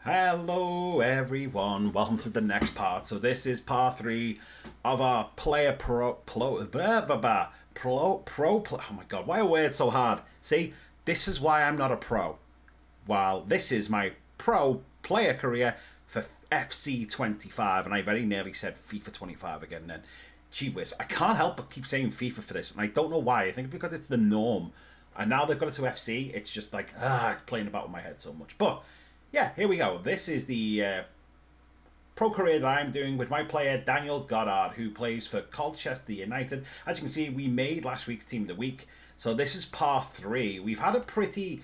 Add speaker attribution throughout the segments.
Speaker 1: Hello everyone, welcome to the next part. So this is part 3 of our oh my god, why are words so hard? See, this is why I'm not a pro. While this is my pro player career for FC 25, and I very nearly said FIFA 25 again then. Gee whiz, I can't help but keep saying FIFA for this, and I don't know why. I think because it's the norm. And now they've got it to FC, it's just like, playing about with my head so much. But yeah, here we go. This is the pro career that I'm doing with my player Daniel Goddard, who plays for Colchester United. As you can see, we made last week's Team of the Week, so this is part 3. We've had a pretty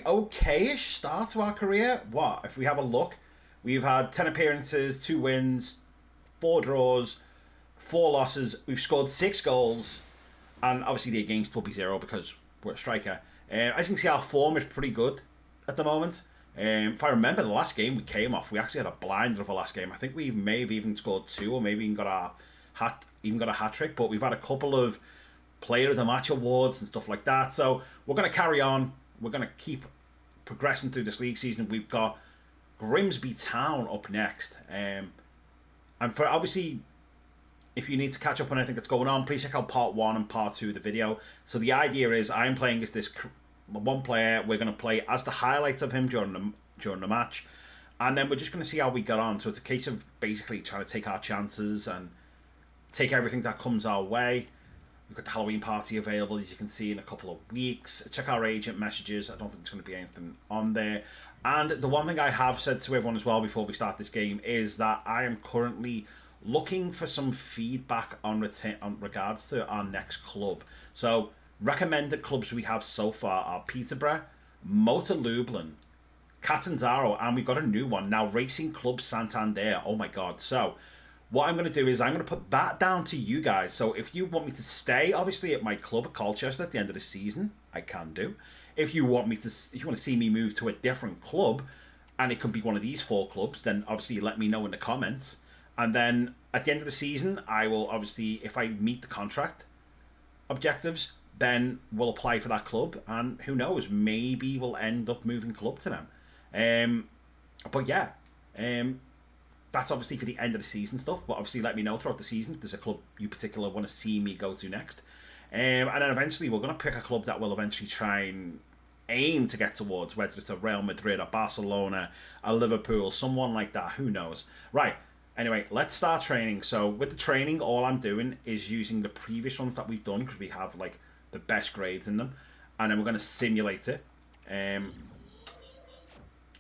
Speaker 1: okay-ish start to our career. What if we have a look? We've had 10 appearances, 2 wins, 4 draws, 4 losses. We've scored 6 goals, and obviously the against will be 0 because we're a striker. As you can see, our form is pretty good at the moment. If I remember the last game we came off, we actually had a blinder of the last game. I think we may have even scored 2, or maybe even got a hat trick. But we've had a couple of player of the match awards and stuff like that. So we're going to carry on. We're going to keep progressing through this league season. We've got Grimsby Town up next, and for obviously, if you need to catch up on anything that's going on, please check out part 1 and part 2 of the video. So the idea is I'm playing as this one player. We're going to play as the highlights of him during the match, and then we're just going to see how we get on. So it's a case of basically trying to take our chances and take everything that comes our way. We've got the Halloween party available, as you can see, in a couple of weeks. Check our agent messages. I don't think there's going to be anything on there. And the one thing I have said to everyone as well before we start this game is that I am currently looking for some feedback on regards to our next club. So recommended clubs we have so far are Peterborough, Motor Lublin, Catanzaro, and we've got a new one now, Racing Club Santander. Oh my god. So what I'm going to do is I'm going to put that down to you guys. So if you want me to stay, obviously, at my club at Colchester at the end of the season, I can do. If you want to see me move to a different club, and it could be one of these 4 clubs, then obviously let me know in the comments. And then at the end of the season, I will obviously, if I meet the contract objectives, then we'll apply for that club, and who knows, maybe we'll end up moving club to them. But yeah, that's obviously for the end of the season stuff. But obviously, let me know throughout the season if there's a club you particularly want to see me go to next. And then eventually, we're going to pick a club that will eventually try and aim to get towards, whether it's a Real Madrid, a Barcelona, a Liverpool, someone like that. Who knows? Right. Anyway, let's start training. So with the training, all I'm doing is using the previous ones that we've done, because we have like the best grades in them, and then we're going to simulate it. And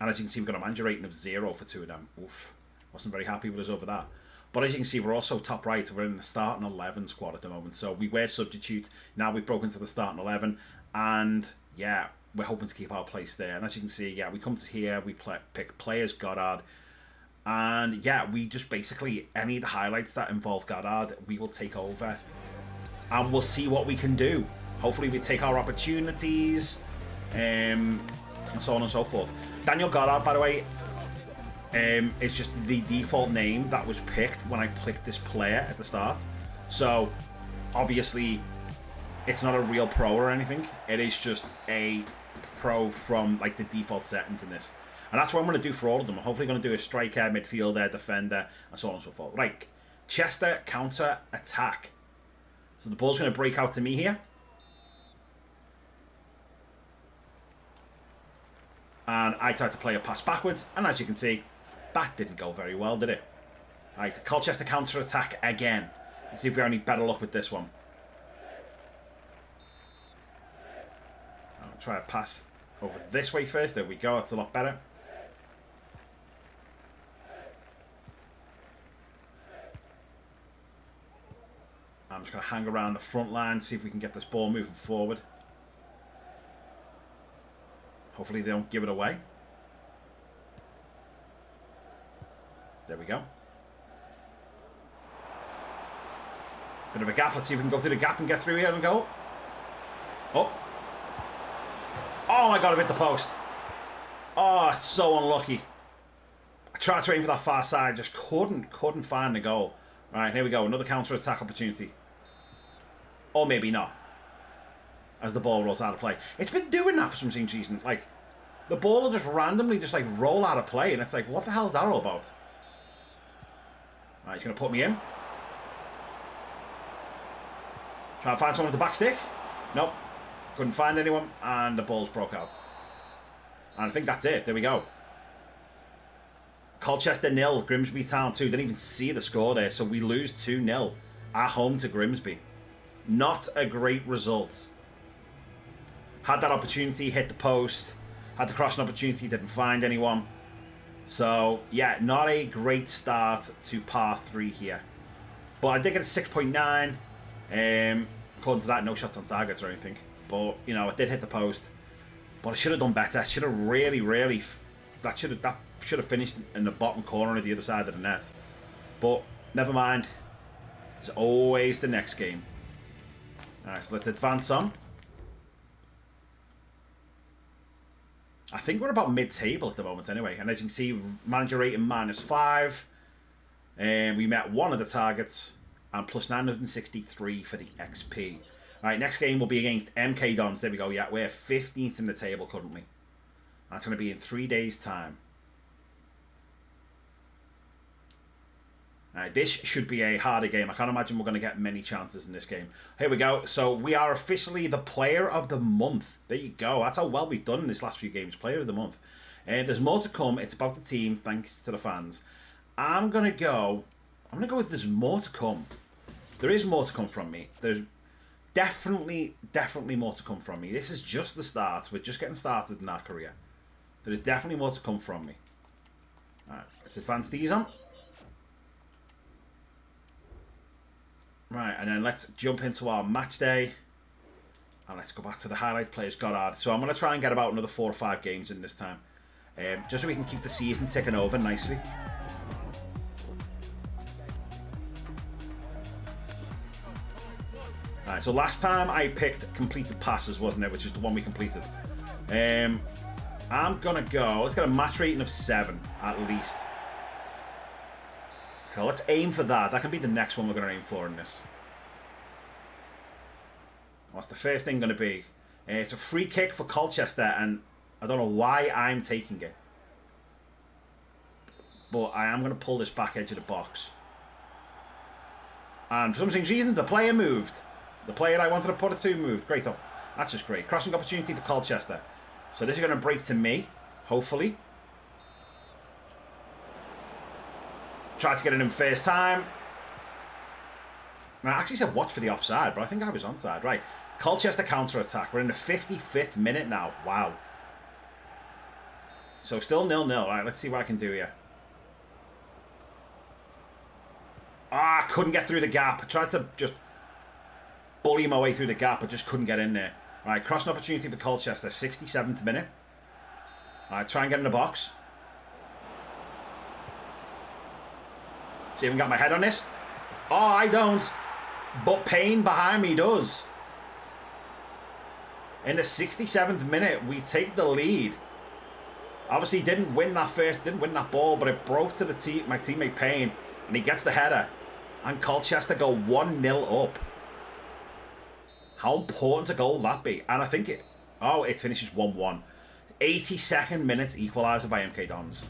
Speaker 1: as you can see, we've got a manager rating of 0 for 2 of them. Oof, wasn't very happy with us over that. But as you can see, we're also top right. We're in the starting 11 squad at the moment. So we were substitute. Now we've broken to the starting 11, and yeah, we're hoping to keep our place there. And as you can see, yeah, we come to here, we pick players Goddard. And yeah, we just basically, any of the highlights that involve Goddard, we will take over. And we'll see what we can do. Hopefully we take our opportunities. And so on and so forth. Daniel Goddard, by the way, is just the default name that was picked when I clicked this player at the start. So, obviously, it's not a real pro or anything. It is just a pro from like the default settings in this. And that's what I'm going to do for all of them. I'm hopefully going to do a striker, midfielder, defender, and so on and so forth. Right, Chester counter attack. So the ball's going to break out to me here. And I tried to play a pass backwards. And as you can see, that didn't go very well, did it? Right, Colchester counter attack again. Let's see if we have any better luck with this one. I'll try a pass over this way first. There we go. That's a lot better. I'm just going to hang around the front line, see if we can get this ball moving forward. Hopefully they don't give it away. There we go. Bit of a gap. Let's see if we can go through the gap and get through here and go. Oh. Oh my god, I've hit the post. Oh, it's so unlucky. I tried to aim for that far side, just couldn't find the goal. Right, here we go. Another counter-attack opportunity. Or maybe not. As the ball rolls out of play. It's been doing that for some season. Like, The ball will just randomly just like roll out of play, and it's like, what the hell is that all about? Alright, he's going to put me in. Try and find someone with the back stick. Nope. Couldn't find anyone, and the ball's broke out. And I think that's it. There we go. Colchester 0, Grimsby Town 2. Didn't even see the score there, so we lose 2-0 at home to Grimsby. Not a great result. Had that opportunity, hit the post. Had the crossing opportunity, didn't find anyone. So, yeah, not a great start to par 3 here. But I did get a 6.9. According to that, no shots on targets or anything. But, you know, it did hit the post. But I should have done better. I should have really... That should have finished in the bottom corner of the other side of the net. But, never mind. There's always the next game. Alright, so let's advance on. I think we're about mid-table at the moment anyway. And as you can see, manager rating -5. And we met one of the targets. And plus 963 for the XP. Alright, next game will be against MK Dons. There we go. Yeah, we're 15th in the table currently. That's going to be in 3 days' time. This should be a harder game. I can't imagine we're going to get many chances in this game. Here we go. So we are officially the player of the month. There you go. That's how well we've done in this last few games. Player of the month. There's more to come. It's about the team, thanks to the fans. I'm going to go with there's more to come. There is more to come from me. There's definitely more to come from me. This is just the start. We're just getting started in our career. There is definitely more to come from me. Alright, let's advance these on. Right, and then let's jump into our match day. And let's go back to the highlight players, Goddard. So I'm going to try and get about another 4 or 5 games in this time. Just so we can keep the season ticking over nicely. Alright, so last time I picked completed passes, wasn't it? Which is the one we completed. I'm going to go... Let's get a match rating of 7, at least. So let's aim for that. That can be the next one we're going to aim for in this. What's the first thing going to be? It's a free kick for Colchester, and I don't know why I'm taking it. But I am going to pull this back edge of the box. And for some strange reason, the player moved. The player I wanted to put it to moved. Great up. That's just great. Crossing opportunity for Colchester. So this is going to break to me, hopefully. Tried to get it in first time. I actually said watch for the offside, but I think I was onside. Right. Colchester counter-attack. We're in the 55th minute now. Wow. So still 0-0. Right, let's see what I can do here. Ah, couldn't get through the gap. I tried to just bully my way through the gap, but just couldn't get in there. Right, crossing opportunity for Colchester. 67th minute. Alright, try and get in the box. See if I can get my head on this. Oh, I don't. But Payne behind me does. In the 67th minute, we take the lead. Obviously, didn't win that ball, but it broke to my teammate Payne, and he gets the header. And Colchester go 1-0 up. How important a goal will that be? And I think it finishes 1-1. 82nd minute equaliser by MK Dons.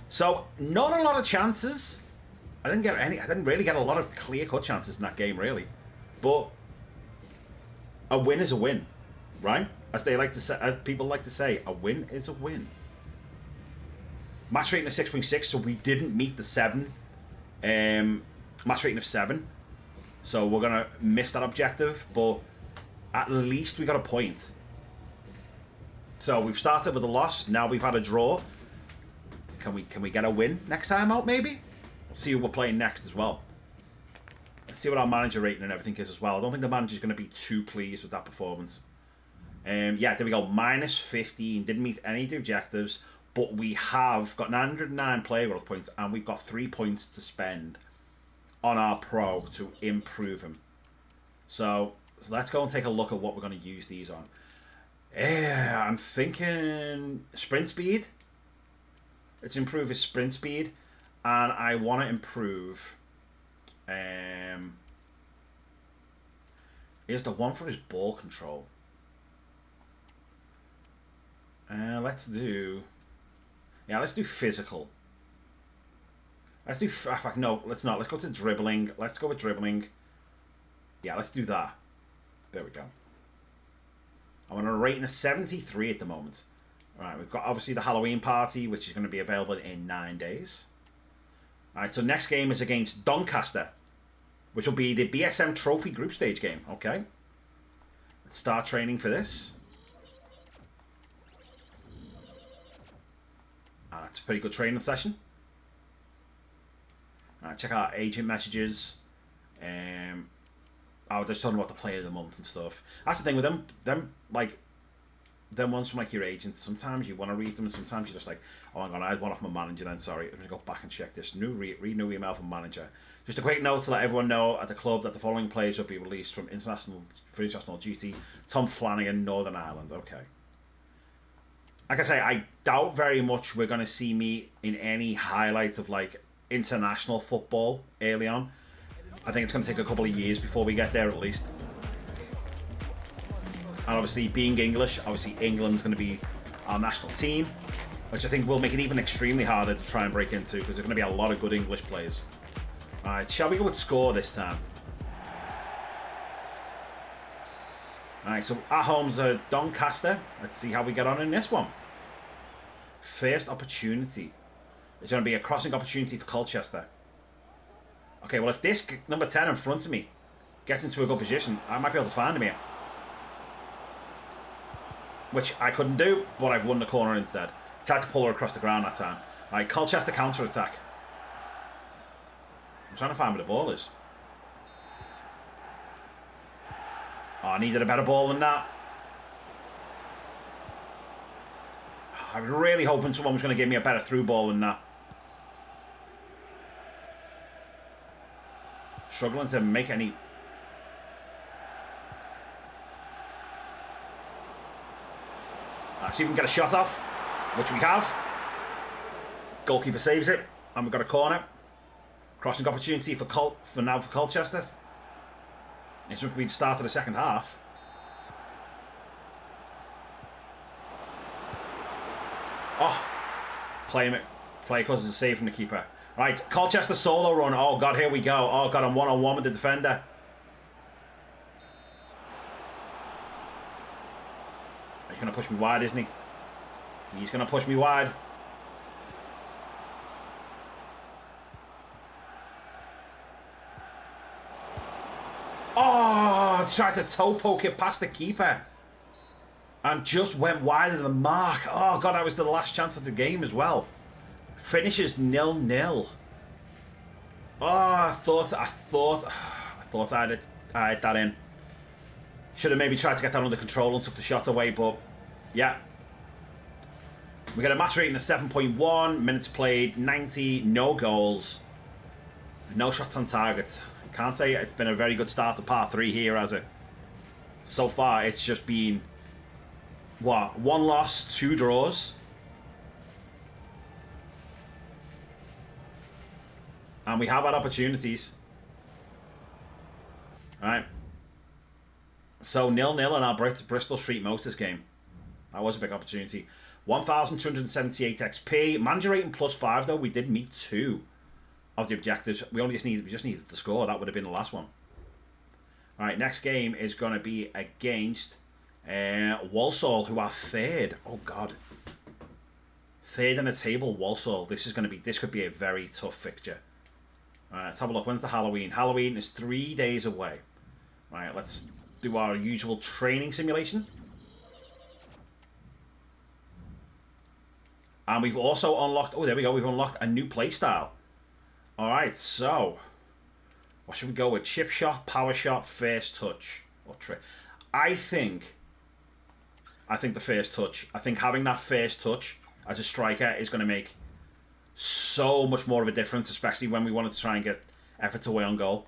Speaker 1: So, not a lot of chances. I didn't really get a lot of clear-cut chances in that game, really. But a win is a win, right? As people like to say, a win is a win. Match rating of 6.6, so we didn't meet the 7. Match rating of 7. So we're going to miss that objective, but at least we got a point. So we've started with a loss, now we've had a draw. Can we get a win next time out, maybe? We'll see who we're playing next as well. Let's see what our manager rating and everything is as well. I don't think the manager's going to be too pleased with that performance. Yeah, there we go. -15. Didn't meet any of the objectives. But we have got 909 player growth points. And we've got 3 points to spend on our pro to improve him. So let's go and take a look at what we're going to use these on. Yeah, I'm thinking sprint speed. Let's improve his sprint speed. And I want to improve... here's the one for his ball control. Let's do... Yeah, let's do physical. Let's do... No, let's not. Let's go to dribbling. Let's go with dribbling. Yeah, let's do that. There we go. I'm on a rating of 73 at the moment. Alright, we've got obviously the Halloween party, which is going to be available in 9 days. Alright, so next game is against Doncaster, which will be the BSM Trophy group stage game. Okay. Let's start training for this. It's a pretty good training session. Check out agent messages. They're just talking about the player of the month and stuff. That's the thing with them ones from like your agents. Sometimes you want to read them, and sometimes you're just like, oh, hang on, I had one off my manager then. Sorry, I'm gonna go back and check this. Read new email from manager. Just a quick note to let everyone know at the club that the following players will be released for international duty. Tom Flanagan, Northern Ireland. Okay. Like I say, I doubt very much we're going to see me in any highlights of like international football early on. I think it's going to take a couple of years before we get there at least. And obviously being English, obviously England's going to be our national team, which I think will make it even extremely harder to try and break into because there's going to be a lot of good English players. Alright, shall we go with score this time? Alright, so our home's Doncaster. Let's see how we get on in this one. First opportunity. It's going to be a crossing opportunity for Colchester. Okay, well if this number 10 in front of me gets into a good position, I might be able to find him here. Which I couldn't do, but I've won the corner instead. Tried to pull her across the ground that time. Alright, Colchester counter-attack. I'm trying to find where the ball is. Oh, I needed a better ball than that. I was really hoping someone was going to give me a better through ball than that. Struggling to make any... Let's see if we can get a shot off, which we have. Goalkeeper saves it, and we've got a corner. Crossing opportunity for Colchester. It's going to be the start of the second half. Oh, play causes a save from the keeper. Right, Colchester solo run. Oh God, here we go. Oh God, I'm one-on-one with the defender. He's going to push me wide, isn't he? He's going to push me wide. Oh, tried to toe poke it past the keeper. And just went wide of the mark. Oh, God, that was the last chance of the game as well. Finishes 0-0. Oh, I thought I had that in. Should have maybe tried to get that under control and took the shot away, but yeah. We got a match rating of 7.1, minutes played 90, no goals, no shots on target. Can't say it's been a very good start to part 3 here, has it? So far, it's just been, what, 1 loss, 2 draws. And we have had opportunities. Alright. So 0-0 in our Bristol Street Motors game. That was a big opportunity. 1,278 XP. Manager rating +5 though. We did meet 2 of the objectives. We just needed to score. That would have been the last one. Alright, next game is going to be against Walsall, who are 3rd. Oh God. 3rd in the table, Walsall. This could be a very tough fixture. Alright, let's have a look. When's the Halloween? Halloween is 3 days away. Alright, let's do our usual training simulation. And we've also unlocked... Oh, there we go. We've unlocked a new playstyle. Alright, so... What should we go with? Chip shot, power shot, first touch. Or I think the first touch. I think having that first touch as a striker is going to make so much more of a difference, especially when we wanted to try and get efforts away on goal.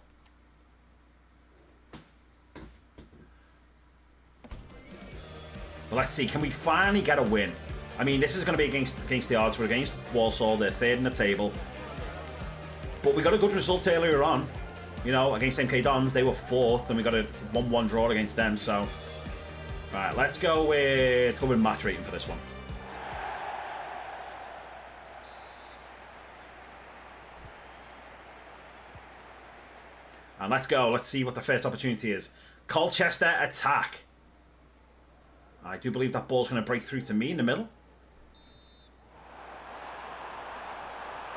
Speaker 1: But let's see, can we finally get a win? I mean, this is going to be against the odds. We're against Walsall. They're 3rd in the table. But we got a good result earlier on. You know, against MK Dons, they were 4th, and we got a 1-1 draw against them. So, right, let's go with match rating for this one. And let's go. Let's see what the first opportunity is. Colchester attack. I do believe that ball's going to break through to me in the middle.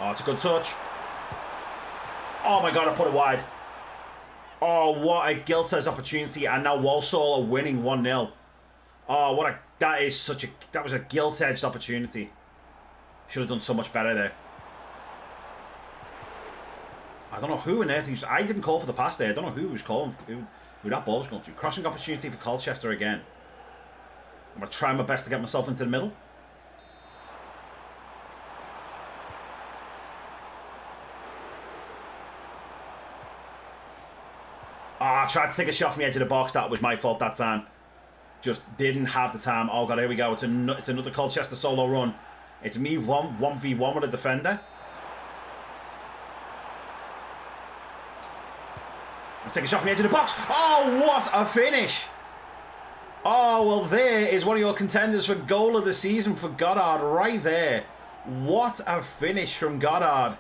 Speaker 1: Oh, it's a good touch. Oh my god, I put it wide. Oh, what a guilt-edged opportunity. And now Walsall are winning 1-0. Oh, what a... That is such a... That was a guilt-edged opportunity. Should have done so much better there. I don't know who on earth... I didn't call for the pass there. I don't know who was calling... Who that ball was going to. Crossing opportunity for Colchester again. I'm going to try my best to get myself into the middle. I tried to take a shot from the edge of the box. That was my fault that time. Just didn't have the time. Oh, God, here we go. It's another Colchester solo run. It's me 1v1 with a defender. I'll take a shot from the edge of the box. Oh, what a finish. Oh, well, there is one of your contenders for goal of the season for Goddard right there. What a finish from Goddard.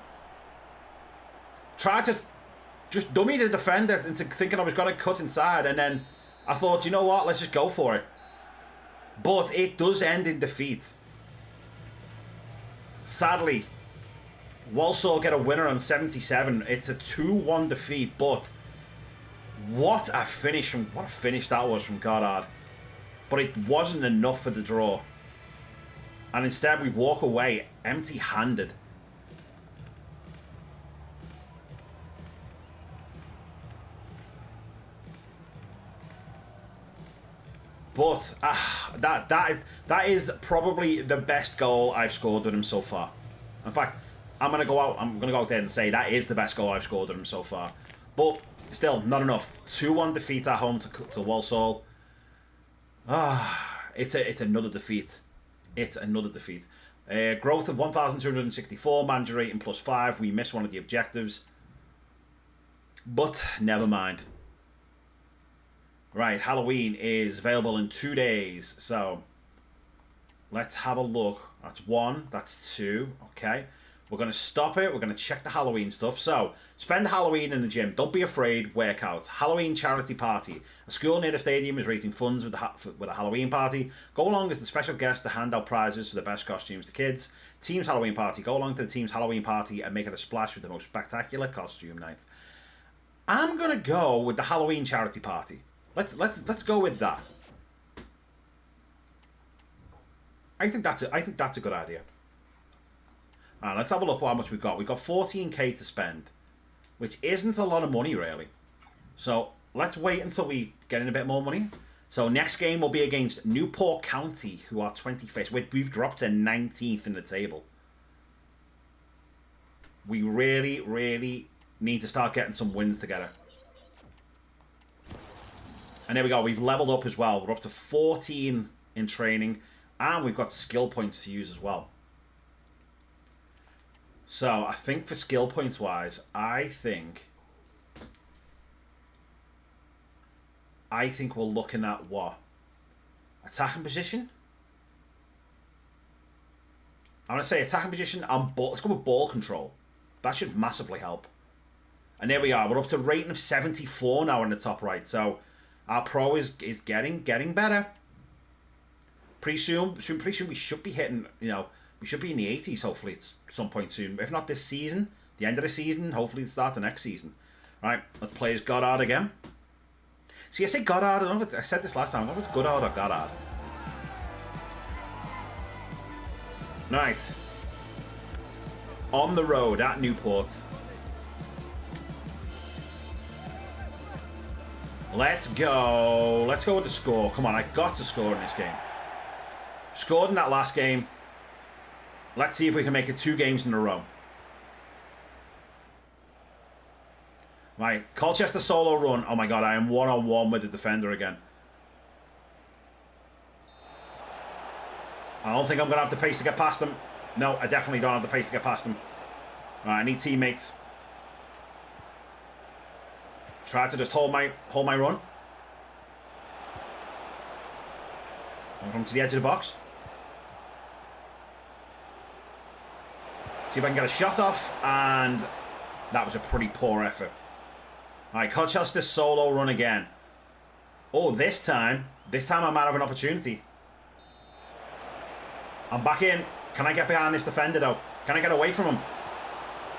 Speaker 1: Tried to just dummy the defender into thinking I was going to cut inside, and then I thought, you know what, let's just go for it. But it does end in defeat. Sadly, Walsall get a winner on 77. It's a 2-1 defeat, but what a finish that was from Goddard. But it wasn't enough for the draw. And instead we walk away empty-handed. But that is probably the best goal I've scored with him so far. In fact, I'm gonna go out there and say that is the best goal I've scored with him so far. But still, not enough. 2-1 defeat at home to Walsall. It's another defeat. It's another defeat. Growth of 1,264, manager rating +5. We missed one of the objectives. But never mind. Right, Halloween is available in 2 days. So, let's have a look. That's 1, that's 2. Okay. We're going to stop it. We're going to check the Halloween stuff. So, spend Halloween in the gym. Don't be afraid. Work out. Halloween charity party. A school near the stadium is raising funds with a Halloween party. Go along as the special guest to hand out prizes for the best costumes to kids. Team's Halloween party. Go along to the team's Halloween party and make it a splash with the most spectacular costume night. I'm going to go with the Halloween charity party. Let's go with that. I think that's a good idea. Let's have a look at how much we've got. We've got 14k to spend, which isn't a lot of money really. So let's wait until we get in a bit more money. So next game will be against Newport County, who are 25th. We've dropped to 19th in the table. We really, really need to start getting some wins together. And there we go. We've leveled up as well. We're up to 14 in training. And we've got skill points to use as well. So, I think for skill points wise, I think we're looking at what? Attacking position? I'm going to say attacking position and ball. Let's go with ball control. That should massively help. And there we are. We're up to a rating of 74 now in the top right. So, our pro is getting better. Pretty soon we should be hitting, we should be in the 80s hopefully at some point soon. If not this season, the end of the season, hopefully the start of next season. Right, let's play as Goddard again. See, I say Goddard, I don't know if I said this last time, I don't know if it's Goddard or Goddard. Right. On the road at Newport. Let's go. Let's go with the score. Come on, I got to score in this game. Scored in that last game. Let's see if we can make it 2 games in a row. Right, Colchester solo run. Oh my god, I am one-on-one with the defender again. I don't think I'm going to have the pace to get past him. No, I definitely don't have the pace to get past him. Right, I need teammates. Try to just hold my run. I'm coming to the edge of the box. See if I can get a shot off, and that was a pretty poor effort. Alright, Colchester solo run again. Oh, this time I might have an opportunity. I'm back in. Can I get behind this defender, though? Can I get away from him?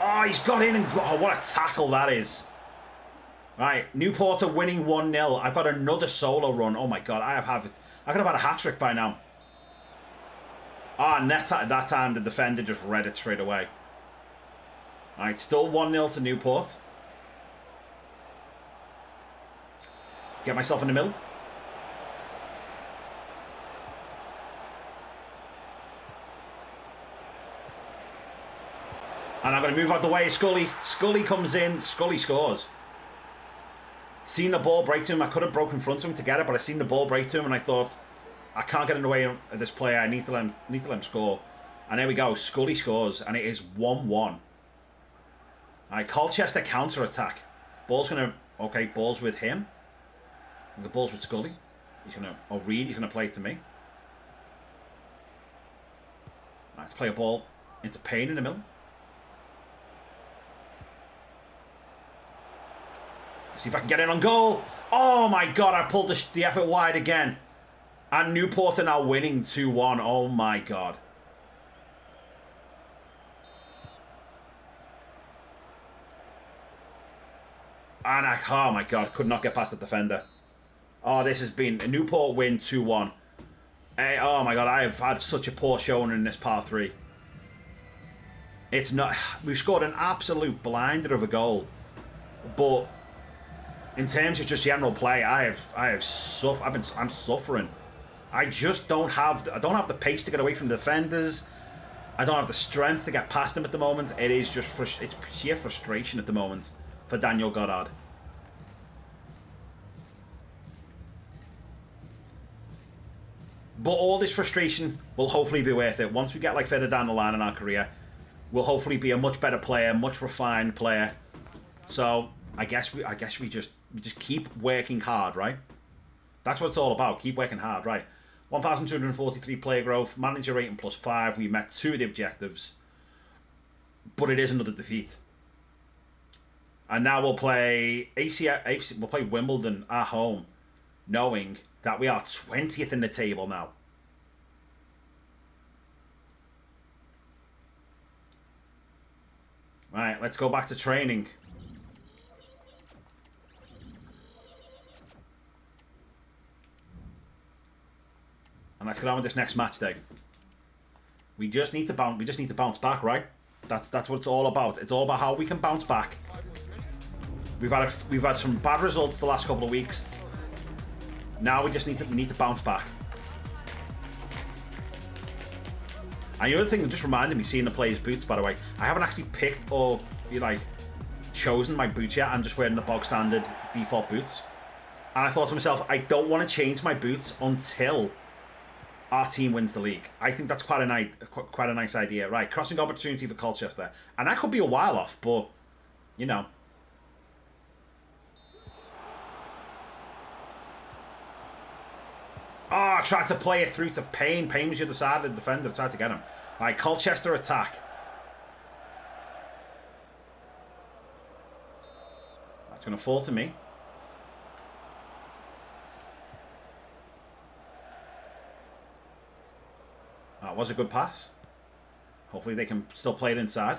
Speaker 1: Oh, he's got in and... Oh, what a tackle that is. Right, Newport are winning 1-0. I've got another solo run. Oh, my God. I could have had a hat-trick by now. Ah, and that time the defender just read it straight away. Alright, still 1-0 to Newport. Get myself in the middle. And I'm going to move out the way. Scully comes in. Scully scores. Seen the ball break to him. I could have broken in front of him to get it, but I seen the ball break to him, and I thought, I can't get in the way of this player. I need to let him score. And there we go. Scully scores, and it is 1-1. All right, Colchester counter-attack. Ball's going to... Okay, ball's with him. The ball's with Scully. He's going to... Oh, Reed, he's going to play it to me. Right, let's play a ball into Payne in the middle. See if I can get in on goal. Oh my God, I pulled the effort wide again. And Newport are now winning 2-1. Oh my God. And oh my God, could not get past the defender. Oh, this has been a Newport win 2-1. Hey, oh my God, I have had such a poor showing in this par 3. It's not... We've scored an absolute blinder of a goal. But... in terms of just general play, I'm suffering. I just don't have the pace to get away from the defenders. I don't have the strength to get past them at the moment. It is just it's sheer frustration at the moment for Daniel Goddard. But all this frustration will hopefully be worth it. Once we get like further down the line in our career, we'll hopefully be a much better player, much refined player. So I guess we just keep working hard, right? That's what it's all about. Keep working hard, right? 1,243 player growth, manager rating +5. We met 2 of the objectives, but it is another defeat. And now we'll play we'll play Wimbledon at home, knowing that we are 20th in the table now. Right, let's go back to training. And let's get on with this next match day. We just need to bounce back, right? That's what it's all about. It's all about how we can bounce back. We've had some bad results the last couple of weeks. Now we need to bounce back. And the other thing that just reminded me, seeing the players' boots, by the way, I haven't actually picked or chosen my boots yet. I'm just wearing the bog standard default boots. And I thought to myself, I don't want to change my boots until our team wins the league. I think that's quite a nice idea. Right, crossing opportunity for Colchester. And that could be a while off, but, you know. Oh, tried to play it through to Payne. Payne was the other side of the defender. Tried to get him. Right, Colchester attack. That's going to fall to me. That was a good pass. Hopefully they can still play it inside.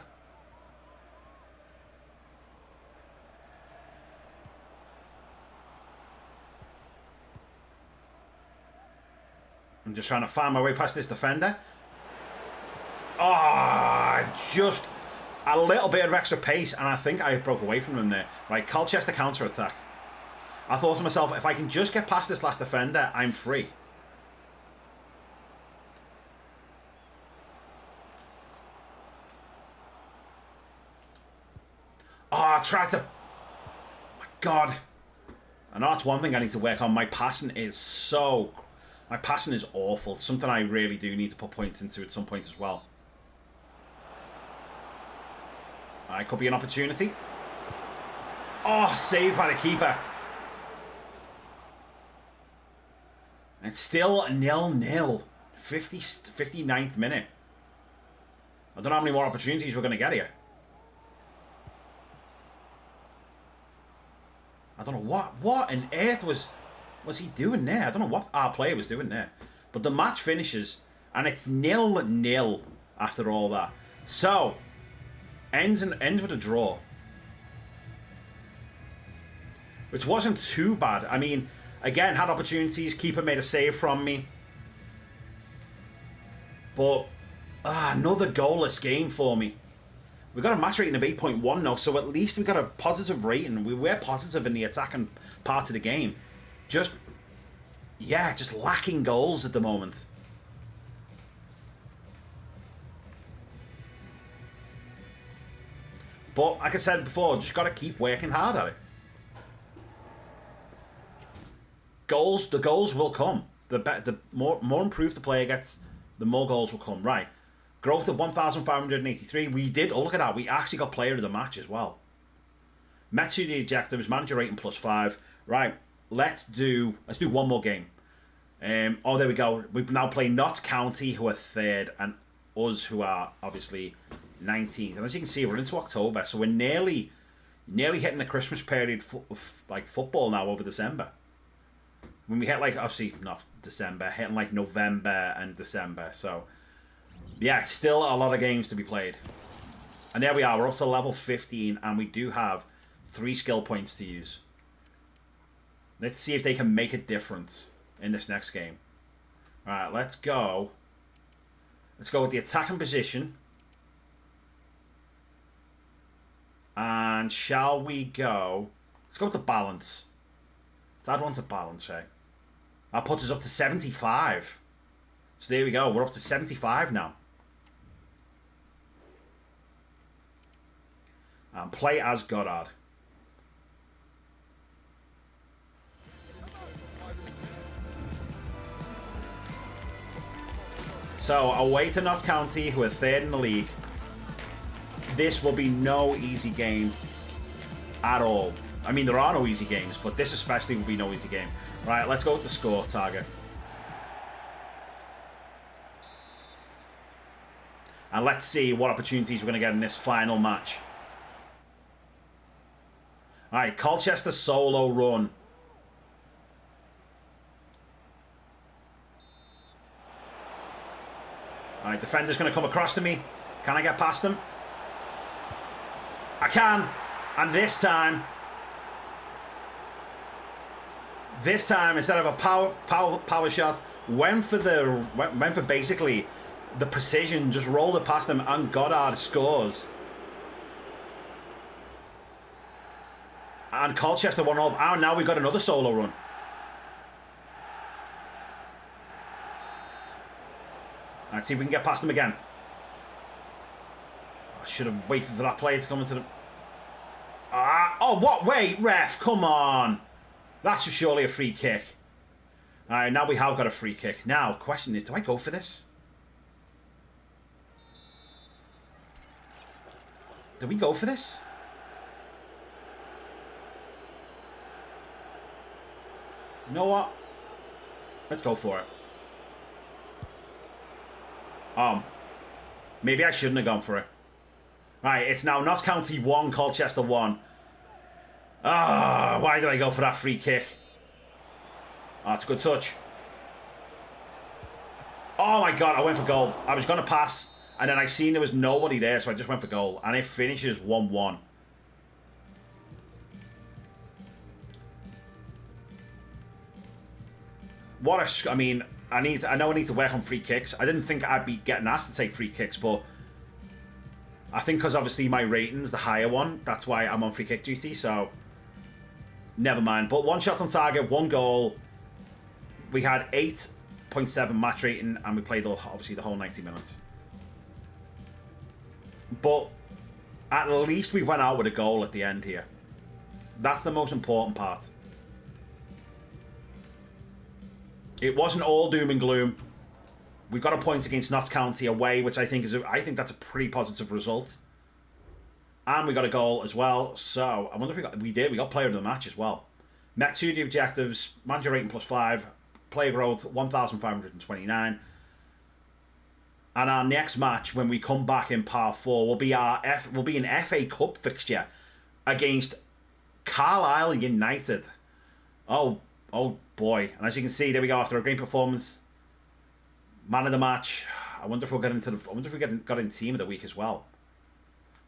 Speaker 1: I'm just trying to find my way past this defender. Oh, just a little bit of extra pace, and I think I broke away from him there. Right, Colchester counter-attack. I thought to myself, if I can just get past this last defender, I'm free. Oh, I tried to... Oh my God. And that's one thing I need to work on. My passing is so... My passing is awful. Something I really do need to put points into at some point as well. It could be an opportunity. Oh, saved by the keeper. And it's still 0-0. 59th minute. I don't know how many more opportunities we're going to get here. I don't know what on earth was he doing there. I don't know what our player was doing there. But the match finishes, and it's 0-0 after all that. So, ends with a draw. Which wasn't too bad. I mean, again, had opportunities. Keeper made a save from me. But, another goalless game for me. We got a match rating of 8.1 now, so at least we got a positive rating. We were positive in the attacking part of the game. Just lacking goals at the moment. But, like I said before, just got to keep working hard at it. The goals will come. The more improved the player gets, the more goals will come. Right. Growth of 1,583. We did, look at that. We actually got player of the match as well. Met to the objectives, manager rating +5. Right. Let's do one more game. There we go. We now play Notts County, who are 3rd, and us, who are obviously 19th. And as you can see, we're into October, so we're nearly hitting the Christmas period like football now over December. When we hit obviously not December, hitting November and December. So yeah, it's still a lot of games to be played. And there we are. We're up to level 15, and we do have 3 skill points to use. Let's see if they can make a difference in this next game. All right, let's go. Let's go with the attacking position. And shall we go... Let's go with the balance. Let's add one to balance, right? That puts us up to 75. So there we go. We're up to 75 now. And play as Goddard. So, away to Notts County, who are 3rd in the league. This will be no easy game at all. I mean, there are no easy games, but this especially will be no easy game. Right, let's go with the score target. And let's see what opportunities we're going to get in this final match. Alright, Colchester solo run. Alright, defender's going to come across to me. Can I get past him? I can. And this time, instead of a power shot, went for basically the precision, just rolled it past him, and Goddard scores. And Colchester 1-0. And now we've got another solo run. Let's see if we can get past them again. I should have waited for that player to come into the... Oh, what? Wait, ref, come on. That's surely a free kick. Alright, now we have got a free kick. Now, question is, do I go for this? Do we go for this? You know what? Let's go for it. Maybe I shouldn't have gone for it. Right, it's now Notts County 1, Colchester 1. Why did I go for that free kick? It's a good touch. Oh my god, I went for goal. I was going to pass, and then I seen there was nobody there, so I just went for goal. And it finishes 1-1. I mean, I know I need to work on free kicks. I didn't think I'd be getting asked to take free kicks, but I think because obviously my rating's the higher one, that's why I'm on free kick duty, so never mind. But 1 shot on target, 1 goal. We had 8.7 match rating, and we played obviously the whole 90 minutes. But at least we went out with a goal at the end here. That's the most important part. It wasn't all doom and gloom. We got a point against Notts County away, which I think that's a pretty positive result. And we got a goal as well. So I wonder if we got player of the match as well. Met 2 the objectives, manager rating +5, player growth 1,529. And our next match, when we come back in Par 4, will be an FA Cup fixture against Carlisle United. Oh boy. And as you can see, there we go, after a great performance. Man of the match. I wonder if we'll get into the... I wonder if we got in team of the week as well.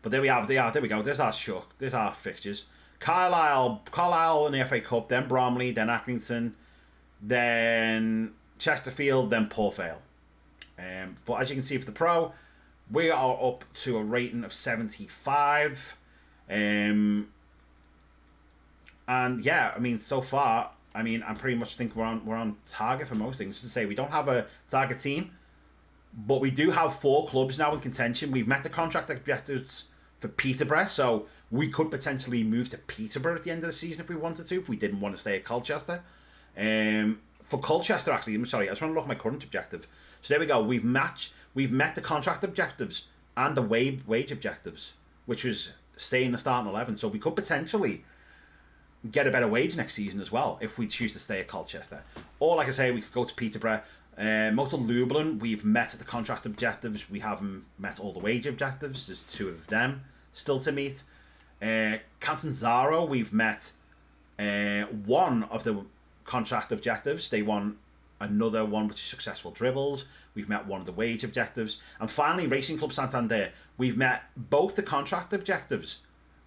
Speaker 1: But there we have. There we go. There's our shook. There's our fixtures. Carlisle in the FA Cup, then Bromley, then Accrington, then Chesterfield, then Port Vale. But as you can see for the Pro, we are up to a rating of 75. And yeah, I mean, so far, I mean, I pretty much think we're on target for most things. Just to say, we don't have a target team, but we do have 4 clubs now in contention. We've met the contract objectives for Peterborough, so we could potentially move to Peterborough at the end of the season if we wanted to, if we didn't want to stay at Colchester. For Colchester, actually, I'm sorry, I just want to look at my current objective. So there we go. We've met the contract objectives and the wage objectives, which was stay in the starting 11. So we could potentially get a better wage next season as well if we choose to stay at Colchester. Or, like I say, we could go to Peterborough. Motor Lublin, we've met the contract objectives. We haven't met all the wage objectives. There's 2 of them still to meet. Catanzaro, we've met 1 of the contract objectives. They won another one, which is successful dribbles. We've met 1 of the wage objectives. And finally, Racing Club Santander, we've met both the contract objectives,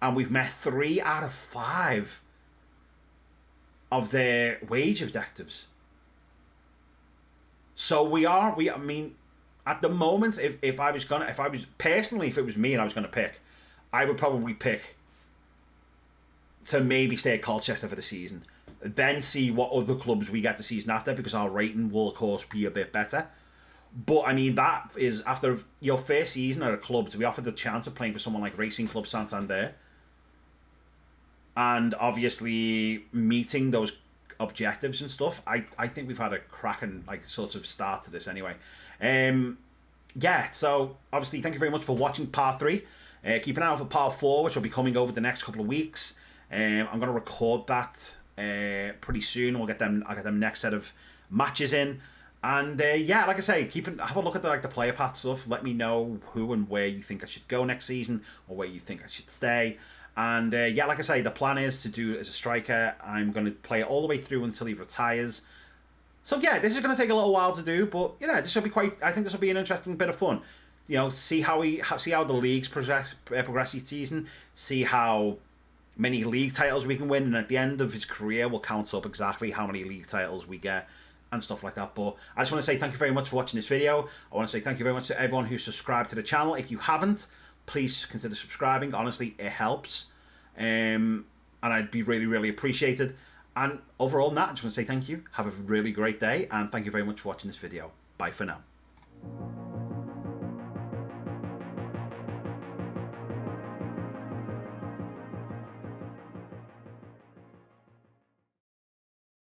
Speaker 1: and we've met 3 out of 5 of their wage objectives. So I mean, at the moment, if it was me and I was gonna pick, I would probably pick to maybe stay at Colchester for the season, then see what other clubs we get the season after, because our rating will of course be a bit better. But I mean, that is after your first season at a club to be offered the chance of playing for someone like Racing Club Santander, and obviously meeting those objectives and stuff. I think we've had a cracking sort of start to this anyway. Yeah, so obviously thank you very much for watching part 3. Keep an eye out for part 4, which will be coming over the next couple of weeks. I'm going to record that pretty soon. I'll get them next set of matches in. And yeah, like I say, have a look at the player path stuff. Let me know who and where you think I should go next season, or where you think I should stay. And yeah, like I say, the plan is to do it as a striker. I'm going to play it all the way through until he retires. So yeah, this is going to take a little while to do, but you know, this will be I think this will be an interesting bit of fun. You know, see how the leagues progress each season. See how many league titles we can win, and at the end of his career, we'll count up exactly how many league titles we get and stuff like that. But I just want to say thank you very much for watching this video. I want to say thank you very much to everyone who's subscribed to the channel. If you haven't, please consider subscribing. Honestly, it helps. And I'd be really, really appreciated. And overall, I just want to say thank you. Have a really great day, and thank you very much for watching this video. Bye for now.